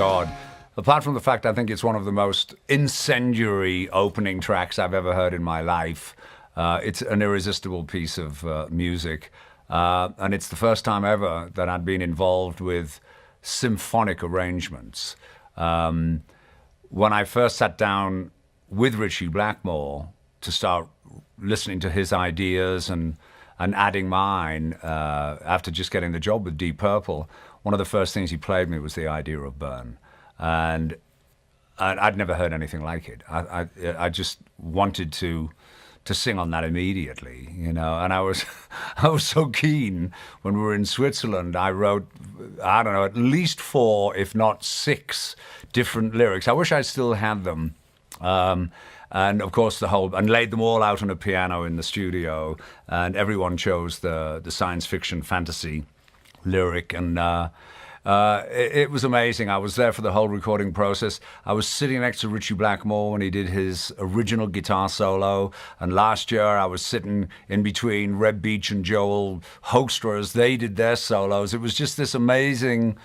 God. Apart from the fact I think it's one of the most incendiary opening tracks I've ever heard in my life. It's an irresistible piece of music. And it's the first time ever that I'd been involved with symphonic arrangements. When I first sat down with Ritchie Blackmore to start listening to his ideas and adding mine after just getting the job with Deep Purple, one of the first things he played me was the idea of Burn. And I'd never heard anything like it. I just wanted to sing on that immediately, you know. And I was so keen when we were in Switzerland. I wrote, I don't know, at least 4, if not 6 different lyrics. I wish I still had them. And of course and laid them all out on a piano in the studio, and everyone chose the science fiction fantasy lyric, and it was amazing. I was there for the whole recording process. I was sitting next to Ritchie Blackmore when he did his original guitar solo, and last year I was sitting in between Reb Beach and Joel Hoekstra as they did their solos. It was just this amazing,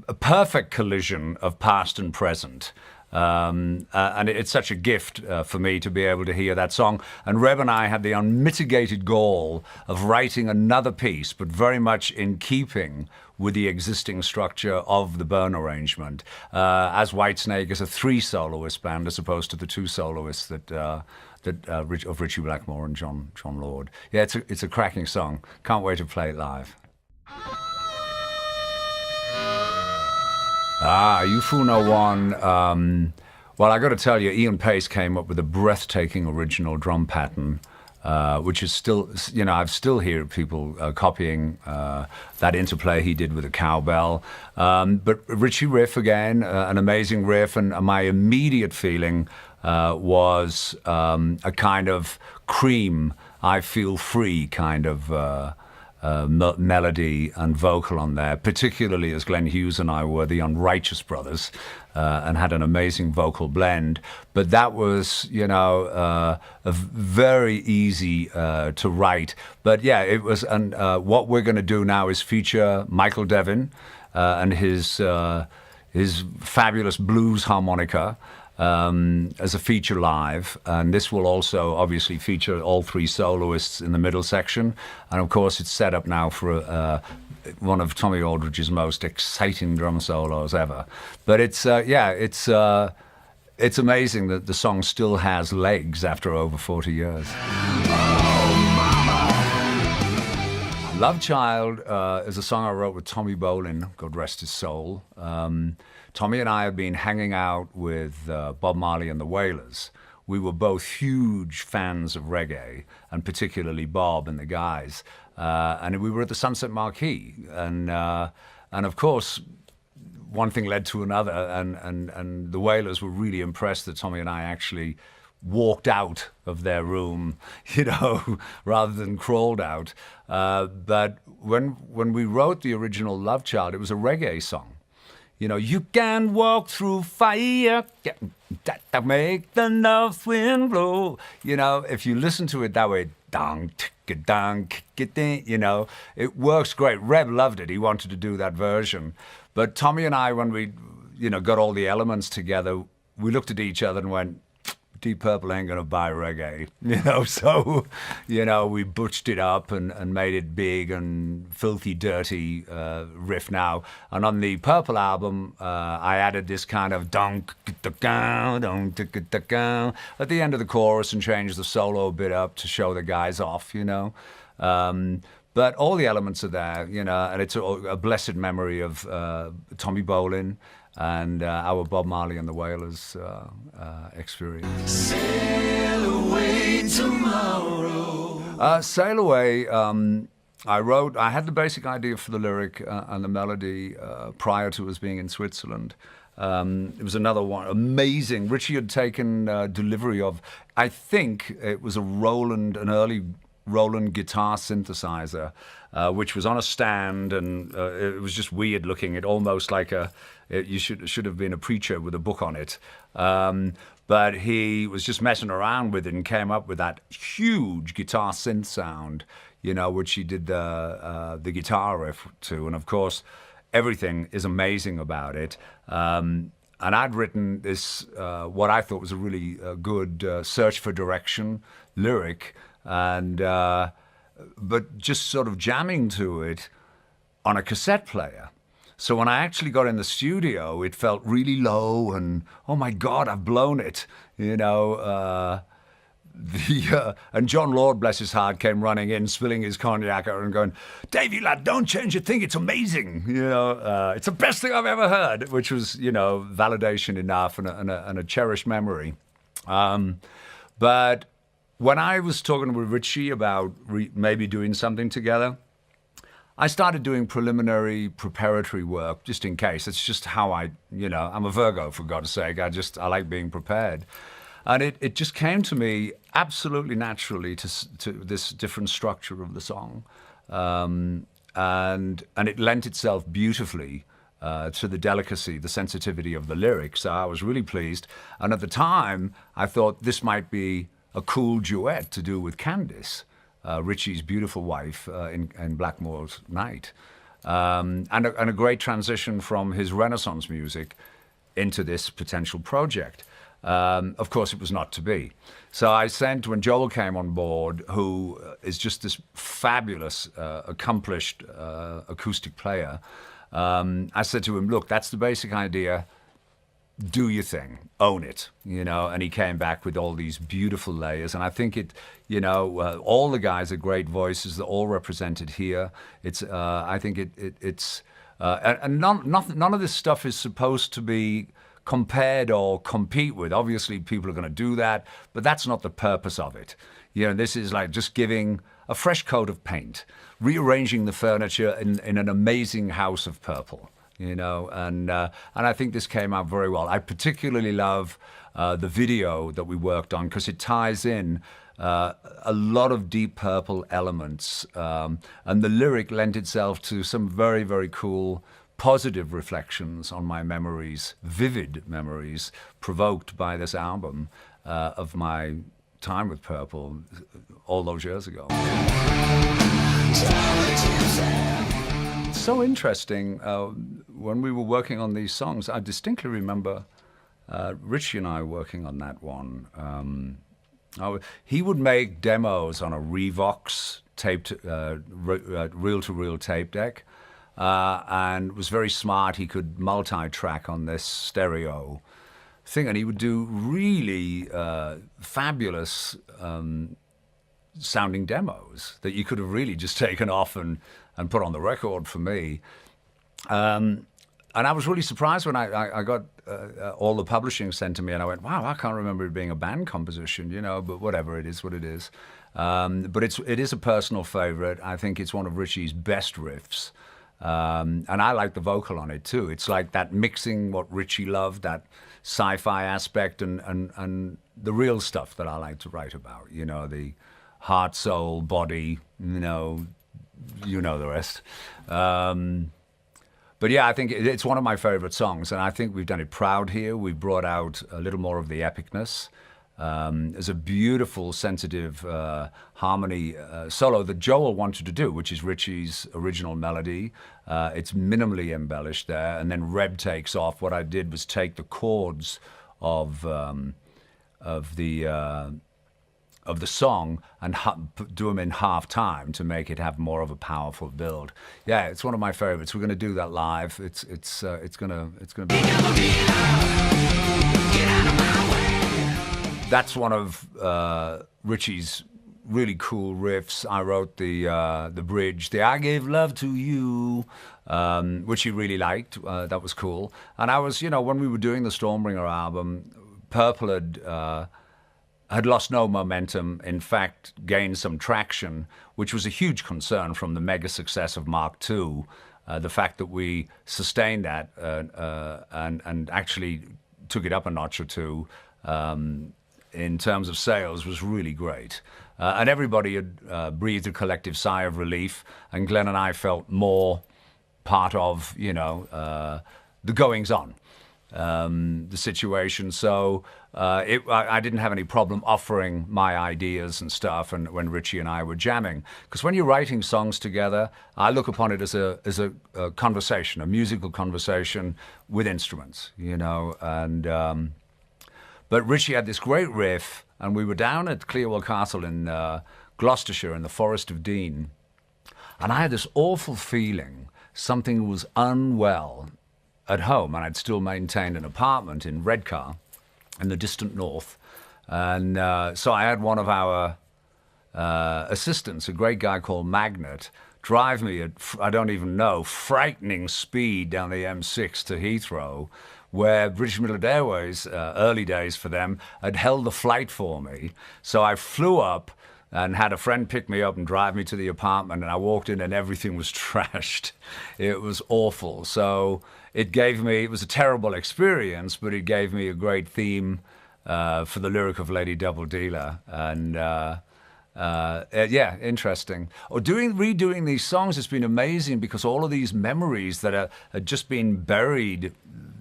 a perfect collision of past and present. And it's such a gift for me to be able to hear that song. And Reb and I had the unmitigated goal of writing another piece, but very much in keeping with the existing structure of the Burn arrangement, as Whitesnake is a 3-soloist band as opposed to the 2 soloists of Ritchie Blackmore and John Lord. Yeah, it's a cracking song. Can't wait to play it live. You Fool No One. Well, I got to tell you, Ian Pace came up with a breathtaking original drum pattern, which is still, you know, I've still hear people copying that interplay he did with the cowbell. But Ritchie riff again, an amazing riff, and my immediate feeling was a kind of Cream, I Feel Free kind of melody and vocal on there, particularly as Glenn Hughes and I were the Unrighteous Brothers and had an amazing vocal blend. But that was, you know, very easy to write. But yeah, it was, and what we're going to do now is feature Michael Devin and his fabulous blues harmonica as a feature live, and this will also obviously feature all 3 soloists in the middle section, and of course it's set up now for one of Tommy Aldridge's most exciting drum solos ever. But it's amazing that the song still has legs after over 40 years. Love Child is a song I wrote with Tommy Bolin, God rest his soul. Tommy and I have been hanging out with Bob Marley and the Wailers. We were both huge fans of reggae, and particularly Bob and the guys. And we were at the Sunset Marquee. And of course, one thing led to another, and the Wailers were really impressed that Tommy and I actually walked out of their room, you know, rather than crawled out. But when we wrote the original Love Child, it was a reggae song. You know, you can walk through fire, that make the north wind blow. You know, if you listen to it that way, dong, dong, you know, it works great. Reb loved it. He wanted to do that version. But Tommy and I, when we, you know, got all the elements together, we looked at each other and went, Deep Purple ain't gonna buy reggae, you know. So, you know, we butched it up and made it big and filthy, dirty riff now. And on the Purple album, I added this kind of donk at the end of the chorus and changed the solo bit up to show the guys off, you know. But all the elements are there, you know, and it's a blessed memory of Tommy Bolin and our Bob Marley and the Wailers experience. Sail away tomorrow. Sail Away, I had the basic idea for the lyric and the melody prior to us being in Switzerland. It was another one, amazing. Ritchie had taken delivery of, I think it was an early Roland guitar synthesizer, which was on a stand, and it was just weird looking. It almost like you should have been a preacher with a book on it. But he was just messing around with it and came up with that huge guitar synth sound, you know, which he did the guitar riff to. And of course, everything is amazing about it. And I'd written this, what I thought was a really good search for direction lyric, and but just sort of jamming to it on a cassette player. So when I actually got in the studio, it felt really low, and oh my God, I've blown it, you know. And John Lord, bless his heart, came running in, spilling his cognac out and going, "Davey, lad, don't change a thing. It's amazing. You know, it's the best thing I've ever heard," which was, you know, validation enough and a cherished memory. But when I was talking with Richie about maybe doing something together, I started doing preliminary preparatory work just in case. It's just how I'm a Virgo, for God's sake. I like being prepared. And it just came to me absolutely naturally to this different structure of the song. And it lent itself beautifully to the delicacy, the sensitivity of the lyrics. So I was really pleased. And at the time, I thought this might be a cool duet to do with Candice, Richie's beautiful wife in Blackmore's Night. And a great transition from his Renaissance music into this potential project. Of course, it was not to be. So I sent, when Joel came on board, who is just this fabulous, accomplished acoustic player, I said to him, "Look, that's the basic idea. Do your thing, own it," you know. And he came back with all these beautiful layers. And I think all the guys are great voices. They're all represented here. I think it's and none of this stuff is supposed to be compared or compete with. Obviously, people are going to do that, but that's not the purpose of it. You know, this is like just giving a fresh coat of paint, rearranging the furniture in an amazing house of purple. You know, and I think this came out very well. I particularly love the video that we worked on because it ties in a lot of Deep Purple elements, and the lyric lent itself to some very, very cool positive reflections on my memories, vivid memories provoked by this album of my time with Purple all those years ago. It's so interesting. When we were working on these songs, I distinctly remember Richie and I working on that one. He would make demos on a Revox taped, reel-to-reel tape deck. And was very smart. He could multi-track on this stereo thing, and he would do really fabulous sounding demos that you could have really just taken off and put on the record for me. And I was really surprised when I got all the publishing sent to me, and I went, "Wow, I can't remember it being a band composition," you know. But whatever, it is what it is. But it is a personal favorite. I think it's one of Richie's best riffs. And I like the vocal on it too. It's like that mixing what Richie loved, that sci-fi aspect, and the real stuff that I like to write about. You know, the heart, soul, body. You know the rest. But yeah, I think it's one of my favorite songs, and I think we've done it proud here. We've brought out a little more of the epicness. There's a beautiful, sensitive harmony solo that Joel wanted to do, which is Richie's original melody. It's minimally embellished there, and then Reb takes off. What I did was take the chords of the song and do them in half time to make it have more of a powerful build. Yeah, it's one of my favorites. We're going to do that live. It's going to be. That's one of Richie's really cool riffs. I wrote the bridge, the "I Gave Love to You," which he really liked. That was cool. And I was, when we were doing the Stormbringer album, Purple had lost no momentum, in fact, gained some traction, which was a huge concern from the mega success of Mark II. The fact that we sustained that and actually took it up a notch or two in terms of sales was really great. And everybody had breathed a collective sigh of relief, and Glenn and I felt more part of, the goings-on. the situation. So I didn't have any problem offering my ideas and stuff. And when Richie and I were jamming, because when you're writing songs together, I look upon it as a conversation, a musical conversation with instruments, you know. And but Richie had this great riff, and we were down at Clearwell Castle in Gloucestershire in the Forest of Dean, and I had this awful feeling something was unwell at home, and I'd still maintained an apartment in Redcar in the distant north. And so I had one of our assistants, a great guy called Magnet, drive me at, I don't even know, frightening speed down the M6 to Heathrow, where British Midland Airways, early days for them, had held the flight for me. So I flew up and had a friend pick me up and drive me to the apartment, and I walked in and everything was trashed. It was awful. So it was a terrible experience, but it gave me a great theme for the lyric of Lady Double Dealer. And yeah, interesting. Redoing these songs has been amazing, because all of these memories that had just been buried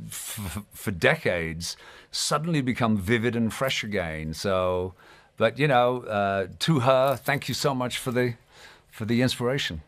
for decades suddenly become vivid and fresh again. So, but you know, to her, thank you so much for the inspiration.